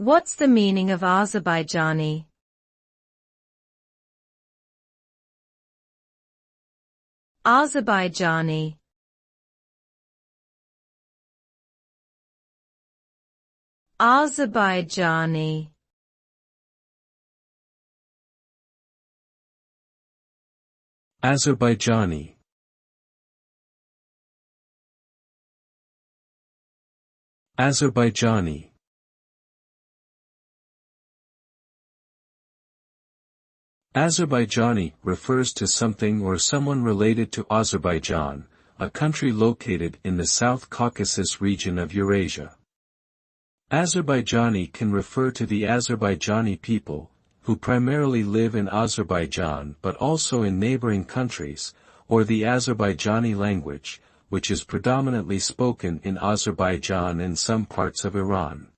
What's the meaning of Azerbaijani? Azerbaijani. Azerbaijani. Azerbaijani. Azerbaijani. Azerbaijani refers to something or someone related to Azerbaijan, a country located in the South Caucasus region of Eurasia. Azerbaijani can refer to the Azerbaijani people, who primarily live in Azerbaijan but also in neighboring countries, or the Azerbaijani language, which is predominantly spoken in Azerbaijan and some parts of Iran.